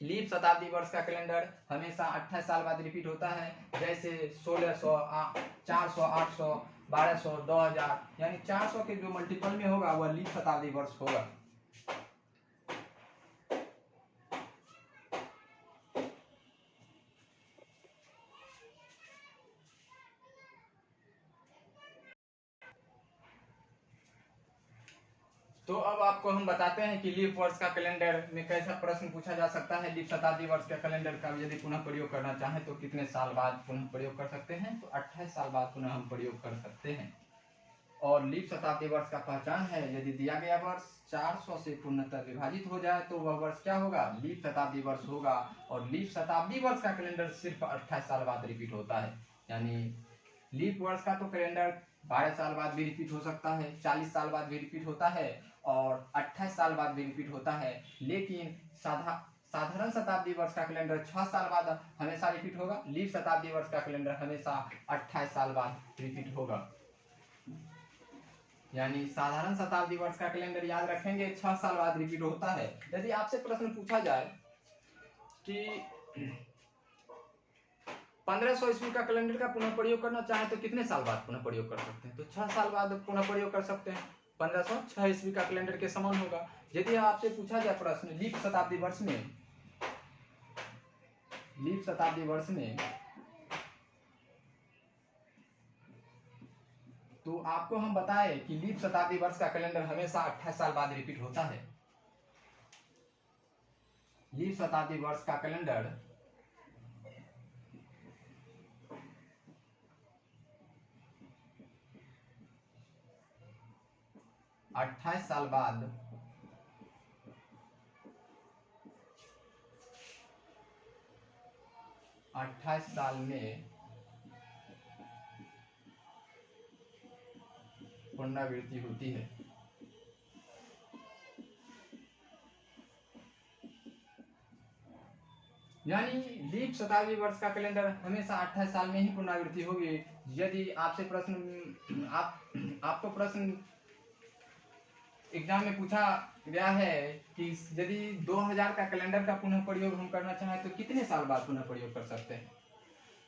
लीप शताब्दी वर्ष का कैलेंडर हमेशा 28 साल बाद रिपीट होता है। जैसे 1600, 400, 800, 1200, 2000, यानी 400 के जो मल्टीपल में होगा वह लीप शताब्दी वर्ष होगा। तो अब आपको हम बताते हैं कि लीप वर्ष का कैलेंडर में कैसा प्रश्न पूछा जा सकता है। लीप शताब्दी वर्ष का कैलेंडर का यदि पुनः प्रयोग करना चाहें तो कितने साल बाद पुनः प्रयोग कर सकते हैं, तो 28 साल बाद पुनः हम प्रयोग कर सकते हैं। और लीप शताब्दी वर्ष का पहचान है, यदि दिया गया वर्ष 400 से पूर्णतः विभाजित हो जाए तो वह वर्ष क्या होगा, लीप शताब्दी वर्ष होगा। और लीप शताब्दी वर्ष का कैलेंडर सिर्फ 28 साल बाद रिपीट होता है। यानी लीप वर्ष का तो कैलेंडर 12 साल बाद भी रिपीट हो सकता है, 40 साल बाद भी रिपीट होता है और 28 साल बाद भी रिपीट होता है। लेकिन साधारण शताब्दी वर्ष का कैलेंडर 6 साल बाद हमेशा रिपीट होगा। लीप शताब्दी वर्ष का कैलेंडर हमेशा 28 साल बाद रिपीट होगा। यानी साधारण शताब्दी वर्ष का कैलेंडर याद रखेंगे 6 साल बाद रिपीट होता है। यदि आपसे प्रश्न पूछा जाए कि 1500 ईस्वी का कैलेंडर का पुनः प्रयोग करना चाहे तो कितने साल बाद पुनः प्रयोग कर सकते हैं, तो 6 साल बाद पुनः प्रयोग कर सकते हैं। 1506 ईस्वी का कैलेंडर के समान होगा। यदि आपसे पूछा जाए प्रश्न लीप शताब्दी वर्ष में तो आपको हम बताएं कि लीप शताब्दी वर्ष का कैलेंडर हमेशा 28 साल बाद रिपीट होता है। लीप शताब्दी वर्ष का कैलेंडर 28 साल बाद साल में पुनरावृत्ति होती है। यानी लीप शताब्दी वर्ष का कैलेंडर हमेशा 28 साल में ही पुनरावृत्ति होगी। यदि आपसे प्रश्न आपको प्रश्न एग्जाम में पूछा गया है कि यदि 2000 का कैलेंडर का पुनः प्रयोग हम करना चाहें तो कितने साल बाद पुनः प्रयोग कर सकते हैं।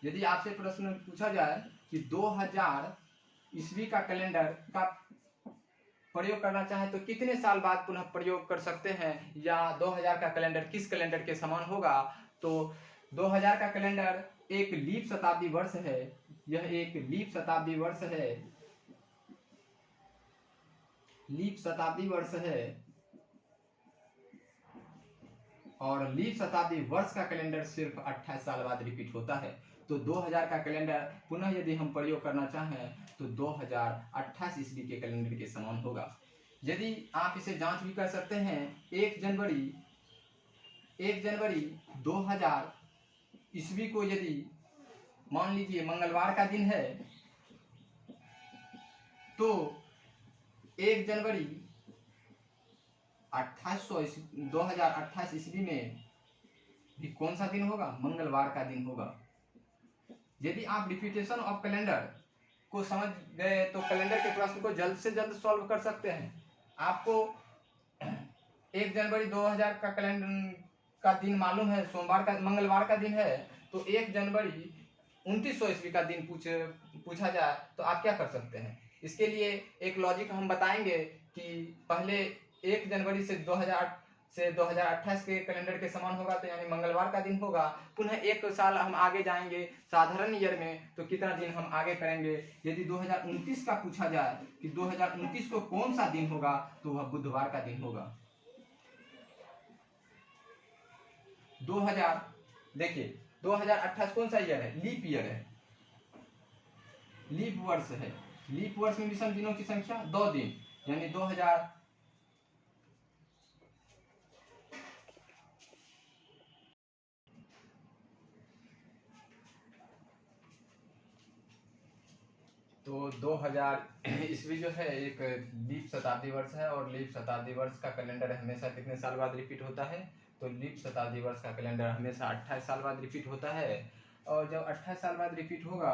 यदि आपसे प्रश्न पूछा जाए कि 2000 ईस्वी का कैलेंडर का प्रयोग करना चाहे तो कितने साल बाद पुनः प्रयोग कर सकते हैं, या 2000 का कैलेंडर किस कैलेंडर के समान होगा, तो 2000 का कैलेंडर एक लीप शताब्दी वर्ष है। यह एक लीप शताब्दी वर्ष है, लीप शताब्दी वर्ष है। और लीप शताब्दी वर्ष का कैलेंडर सिर्फ 28 साल बाद रिपीट होता है। तो 2000 का कैलेंडर पुनः यदि हम प्रयोग करना चाहें तो 2028 ईस्वी के कैलेंडर के समान होगा। यदि आप इसे जांच भी कर सकते हैं, 1 जनवरी 2000 ईस्वी को यदि मान लीजिए मंगलवार का दिन है तो 1 जनवरी 2028 ईस्वी में भी कौन सा दिन होगा, मंगलवार का दिन होगा। यदि आप रिपीटेशन ऑफ कैलेंडर को समझ गए तो कैलेंडर के प्रश्न को जल्द से जल्द सॉल्व कर सकते हैं। आपको 1 जनवरी 2000 का कैलेंडर का दिन मालूम है, सोमवार का मंगलवार का दिन है, तो 1 जनवरी 2900 ईस्वी का दिन पूछा जाए तो आप क्या कर सकते हैं। इसके लिए एक लॉजिक हम बताएंगे कि पहले 1 जनवरी से 2028 के कैलेंडर के समान होगा, तो यानी मंगलवार का दिन होगा। पुनः एक साल हम आगे जाएंगे साधारण ईयर में, तो कितना दिन हम आगे करेंगे। यदि 2029 का पूछा जाए कि 2029 को कौन सा दिन होगा, तो वह बुधवार का दिन होगा। देखिए 2028 कौन सा ईयर है, लीप ईयर है, लीप वर्ष है। लीप वर्ष में विषम दिनों की संख्या 2 दिन, यानी 2000 तो 2000 ईस्वी जो है एक लीप शताब्दी वर्ष है। और लीप शताब्दी वर्ष का कैलेंडर हमेशा कितने साल बाद रिपीट होता है, तो लीप शताब्दी वर्ष का कैलेंडर हमेशा 28 साल बाद रिपीट होता है। और जब 28 साल बाद रिपीट होगा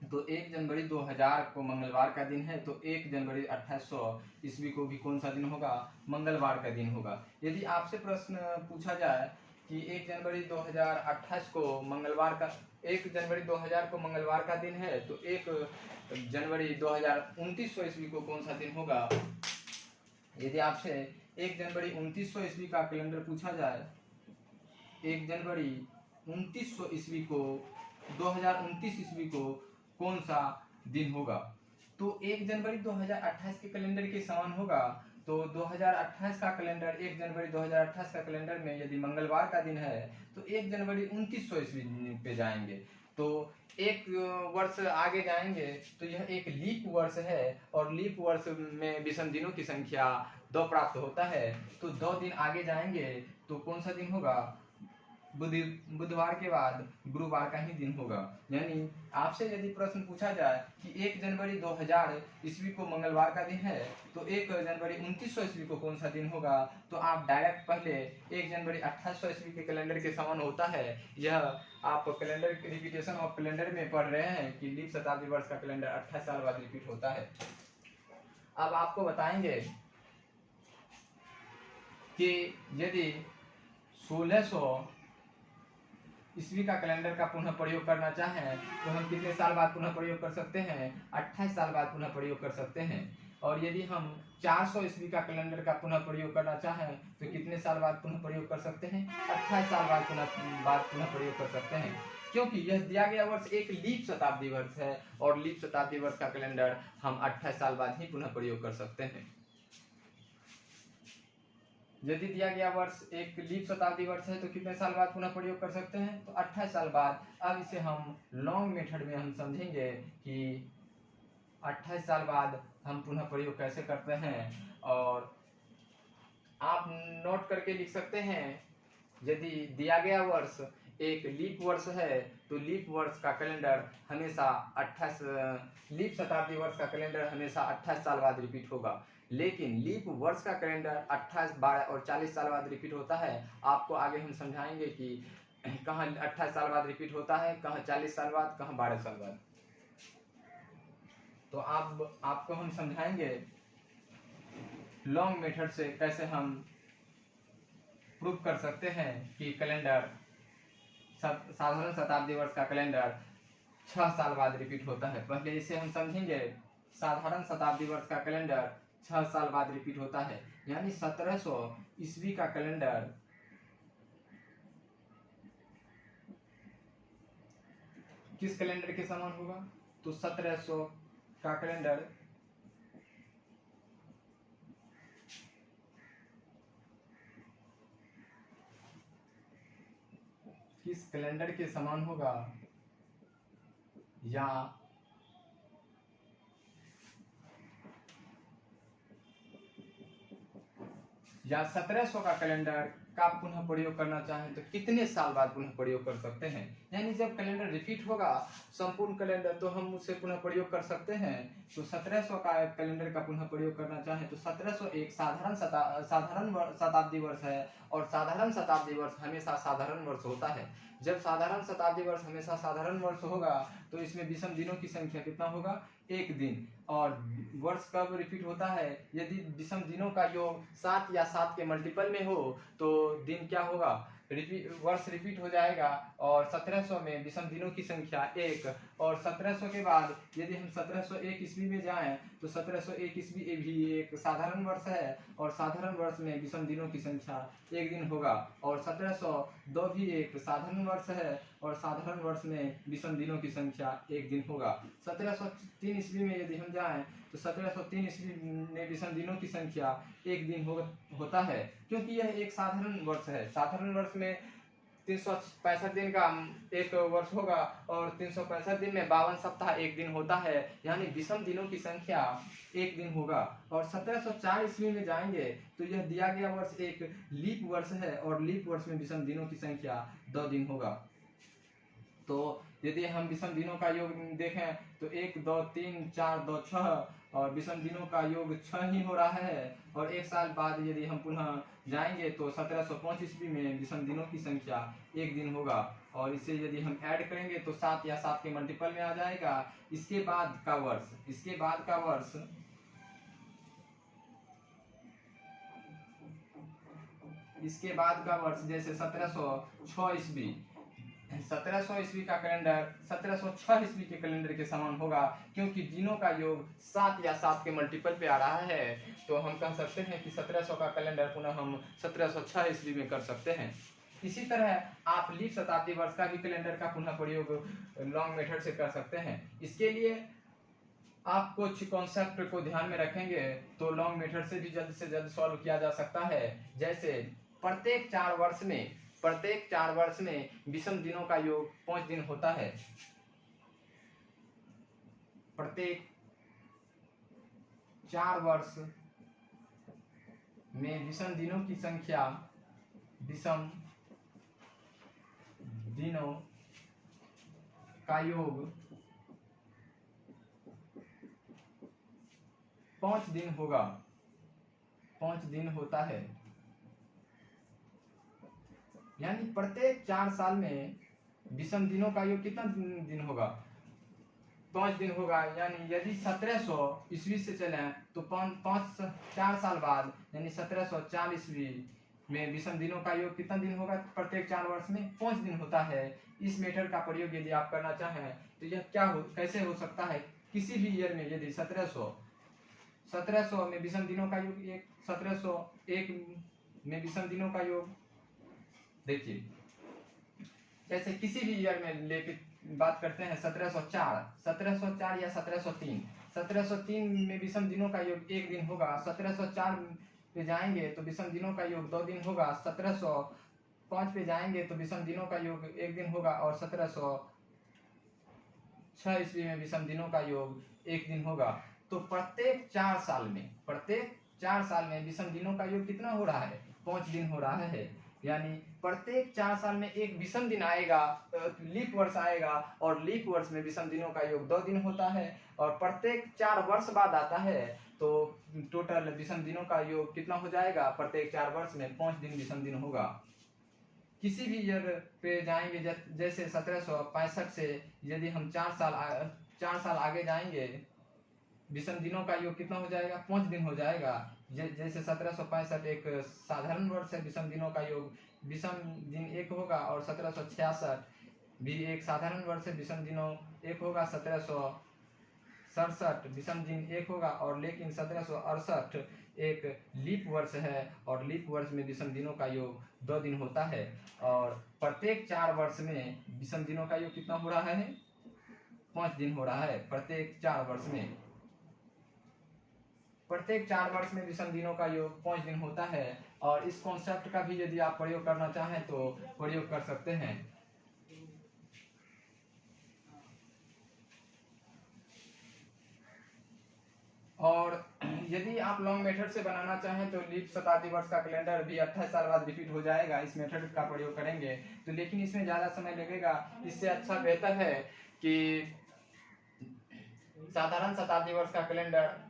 तो 1 जनवरी 2000 को मंगलवार का दिन है, तो 1 जनवरी 2800 ईस्वी को भी कौन सा दिन होगा, मंगलवार का दिन होगा। यदि आपसे प्रश्न पूछा जाए कि 1 जनवरी 2028 को मंगलवार का 1 जनवरी 2000 को मंगलवार का दिन है, तो 1 जनवरी 2029 ईस्वी को कौन सा दिन होगा। यदि आपसे 1 जनवरी 2900 ईस्वी का कैलेंडर पूछा जाए, 1 जनवरी 2900 ईस्वी को 2029 ईस्वी को कौन सा दिन होगा, तो 1 जनवरी 2028 के कैलेंडर के समान होगा। तो 2028 का कैलेंडर 1 जनवरी 2028 का कैलेंडर में यदि मंगलवार का दिन है तो 1 जनवरी 2900 ईस्वी पे जाएंगे, तो एक वर्ष आगे जाएंगे तो यह एक लीप वर्ष है, और लीप वर्ष में विषम दिनों की संख्या 2 प्राप्त होता है। तो 2 दिन आगे जाएंगे तो कौन सा दिन होगा, बुधवार के बाद गुरुवार का ही दिन होगा। यानी आपसे यदि प्रश्न पूछा जाए कि 1 जनवरी 2000 ईस्वी को मंगलवार का दिन है तो 1 जनवरी 2900 ईस्वी को कौन सा दिन होगा, तो आप डायरेक्ट पहले 1 जनवरी 2800 ईस्वी के कैलेंडर के समान होता है। यह आप कैलेंडर रिपीटेशन ऑफ कैलेंडर में पढ़ रहे हैं कि लीप शताब्दी वर्ष का कैलेंडर 28 साल बाद रिपीट होता है। अब आपको बताएंगे कि यदि 1600 ईस्वी का कैलेंडर का पुनः प्रयोग करना चाहें तो हम कितने साल बाद पुनः प्रयोग कर सकते हैं, 28 साल बाद पुनः प्रयोग कर सकते हैं। और यदि हम 400 ईस्वी का कैलेंडर का पुनः प्रयोग करना चाहें तो कितने साल बाद पुनः प्रयोग कर सकते हैं, 28 साल बाद पुनः प्रयोग कर सकते हैं, क्योंकि यह दिया गया वर्ष एक लीप शताब्दी वर्ष है और लीप शताब्दी वर्ष का कैलेंडर हम 28 साल बाद ही पुनः प्रयोग कर सकते हैं। यदि दिया गया वर्ष एक लीप शताब्दी वर्ष है तो कितने साल बाद पुनः प्रयोग कर सकते हैं, तो 28 साल बाद। अब इसे हम लॉन्ग मेथड में हम समझेंगे कि 28 साल बाद हम पुनः प्रयोग कैसे करते हैं, और आप नोट करके लिख सकते हैं। यदि दिया गया वर्ष एक लीप वर्ष है तो लीप वर्ष का कैलेंडर हमेशा 28 लीप शताब्दी वर्ष का कैलेंडर हमेशा 28 साल बाद रिपीट होगा, लेकिन लीप वर्ष का कैलेंडर 28, 12 और 40 साल बाद रिपीट होता है। आपको आगे हम समझाएंगे कि कहाँ 28 साल बाद रिपीट होता है, कहाँ 40 साल बाद, कहाँ 12 साल बाद। तो आपको हम समझाएंगे लॉन्ग मेथड से कैसे हम प्रूव कर सकते हैं कि कैलेंडर साधारण शताब्दी वर्ष का कैलेंडर 6 साल बाद रिपीट होता है। पहले इसे हम समझेंगे। साधारण शताब्दी वर्ष का कैलेंडर 6 साल बाद रिपीट होता है, यानी 1700 ईस्वी का कैलेंडर किस कैलेंडर के समान होगा, तो 1700 का कैलेंडर किस कैलेंडर के समान होगा, या 1700 का कैलेंडर का पुनः प्रयोग करना चाहें तो कितने साल बाद पुनः प्रयोग कर सकते हैं। यानी जब कैलेंडर रिपीट होगा संपूर्ण कैलेंडर तो हम उससे पुनः प्रयोग कर सकते हैं। तो 1700 का कैलेंडर का पुनः प्रयोग करना चाहें तो 1700 एक साधारण शताब्दी वर्ष है, और साधारण शताब्दी वर्ष हमेशा साधारण वर्ष होता है। जब साधारण शताब्दी वर्ष हमेशा साधारण वर्ष होगा तो इसमें विषम दिनों की संख्या कितना होगा, 1 दिन। और वर्ष कब रिपीट होता है, यदि विषम दिनों का योग 7 या 7 के मल्टीपल में हो तो दिन क्या होगा, वर्ष रिपीट हो जाएगा। और 1700 में विषम दिनों की संख्या 1, और 1700 के बाद यदि हम 1701 ईस्वी में जाएं तो 1701 ईस्वी भी एक साधारण वर्ष है, और साधारण वर्ष में विषम दिनों की संख्या 1 दिन होगा। और 1702 भी एक साधारण वर्ष है, और साधारण वर्ष में विषम दिनों की संख्या 1 दिन होगा। 1703 ईस्वी में यदि हम जाएं तो 1703 ईस्वी में विषम दिनों की संख्या 1 दिन होता है, क्योंकि यह एक साधारण वर्ष है। साधारण वर्ष में 365 दिन का एक वर्ष होगा, और 365 दिन में 52 सप्ताह 1 दिन होता है, यानी विषम दिनों की संख्या 1 दिन होगा। और 1704 ईस्वी में जाएंगे तो यह दिया गया वर्ष एक लीप वर्ष है, और लीप वर्ष में विषम दिनों की संख्या 2 दिन होगा। तो यदि हम विषम दिनों का योग देखें तो 1, 2, 3, 4, 2, 6, और विषम दिनों का योग 6 ही हो रहा है। और 1 साल बाद यदि हम पुनः जाएंगे तो 1705 ईस्वी में विषम दिनों की संख्या 1 दिन होगा, और इसे यदि हम ऐड करेंगे तो 7 या 7 के मल्टीपल में आ जाएगा। इसके बाद का वर्ष इसके बाद का वर्ष जैसे 1706 ईस्वी, 1700 ईस्वी का कैलेंडर 1706 ईस्वी के कैलेंडर के समान होगा, क्योंकि दिनों का योग 7 या 7 के मल्टीपल पे आ रहा है, तो हम कह सकते हैं कि 1700 का कैलेंडर पुनः हम 1706 ईस्वी में कर सकते हैं। इसी तरह आप लीप शताब्दी वर्ष का भी कैलेंडर का पुनः प्रयोग लॉन्ग मेथड से कर सकते हैं। इसके लिए आप कुछ कॉन्सेप्ट को ध्यान में रखेंगे तो लॉन्ग मेथड से भी जल्द से जल्द सॉल्व किया जा सकता है। जैसे प्रत्येक 4 वर्ष में विषम दिनों का योग 5 दिन होता है। प्रत्येक 4 वर्ष में विषम दिनों की संख्या, विषम दिनों का योग 5 दिन होगा, 5 दिन होता है। यानी प्रत्येक 4 साल में विषम दिनों का योग कितना दिन होगा? 5 दिन होगा। यानी यदि 1700 ईस्वी से चले तो 4 साल बाद यानी 1704 ईस्वी में विषम दिनों का योग कितना दिन होगा? प्रत्येक 4 वर्ष में 5 दिन होता है। इस मेथड का प्रयोग यदि आप करना चाहें तो यह कैसे हो सकता है? किसी भी ईयर में यदि 1700 में विषम दिनों का योग 1701 में विषम दिनों का योग, देखिए जैसे किसी भी ईयर में लेके बात करते हैं 1704 या 1703 में विषम दिनों का योग 1 दिन होगा। 1704 पे जाएंगे तो विषम दिनों का योग 2 दिन होगा। 1705 पे जाएंगे तो विषम दिनों का योग 1 दिन होगा और 1706 ईस्वी में विषम दिनों का योग 1 दिन होगा। तो प्रत्येक 4 साल में विषम दिनों का योग कितना हो रहा है? 5 दिन हो रहा है। यानी प्रत्येक 4 साल में एक विषम दिन आएगा, लीप वर्ष आएगा, और लीप वर्ष में विषम दिनों का योग 2 दिन होता है। और प्रत्येक 4 वर्ष बाद आता है तो टोटल विषम दिनों का योग कितना हो जाएगा? प्रत्येक 4 वर्ष में 5 दिन विषम दिन होगा। किसी भी ईयर पे जाएंगे जैसे 1765 से यदि हम 4 साल आगे जाएंगे, विषम दिनों का योग कितना हो जाएगा? 5 दिन हो जाएगा। जैसे 1765 एक साधारण वर्ष है, विषम दिनों का योग विषम दिन 1 होगा, और 1766 भी एक साधारण वर्ष है, विषम दिनों 1 होगा। 1767 विषम दिन 1 होगा, और लेकिन 1768 एक लीप वर्ष है, और लीप वर्ष में विषम दिनों का योग 2 दिन होता है। और प्रत्येक 4 वर्ष में विषम दिनों का योग कितना हो रहा है? 5 दिन हो रहा है प्रत्येक 4 वर्ष में। प्रत्येक 4 वर्ष में विषम दिनों का योग 5 दिन होता है। और इस कॉन्सेप्ट का भी यदि आप प्रयोग करना चाहें तो प्रयोग कर सकते हैं। और यदि आप लॉन्ग मेथड से बनाना चाहें तो लीप शताब्दी वर्ष का कैलेंडर भी 28 साल बाद रिपीट हो जाएगा। इस मेथड का प्रयोग करेंगे तो, लेकिन इसमें ज़्यादा समय लगेगा। इससे अच्छा बेहतर है कि साधारण शताब्दी वर्ष का कैलेंडर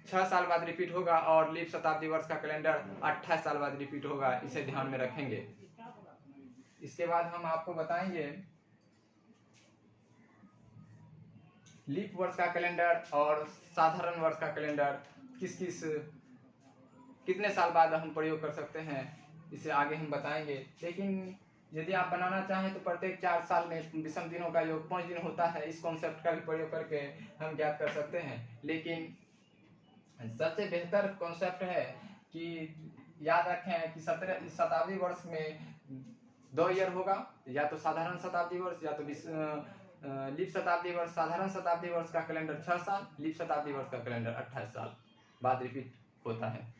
6 साल बाद रिपीट होगा, और लीप शताब्दी वर्ष का कैलेंडर 28 साल बाद रिपीट होगा। इसे ध्यान में रखेंगे। इसके बाद हम आपको बताएंगे लीप वर्ष का कैलेंडर और साधारण वर्ष का कैलेंडर कितने साल बाद हम प्रयोग कर सकते हैं, इसे आगे हम बताएंगे। लेकिन यदि आप बनाना चाहें तो प्रत्येक 4 साल में विषम दिनों का योग 5 दिन होता है। इस कॉन्सेप्ट का भी प्रयोग करके हम ज्ञात कर सकते हैं। लेकिन सबसे बेहतर कॉन्सेप्ट है कि याद रखें कि 17 शताब्दी वर्ष में 2 ईयर होगा, या तो साधारण शताब्दी वर्ष या तो लीप शताब्दी वर्ष। साधारण शताब्दी वर्ष का कैलेंडर 6 साल, लीप शताब्दी वर्ष का कैलेंडर 28 साल बाद रिपीट होता है।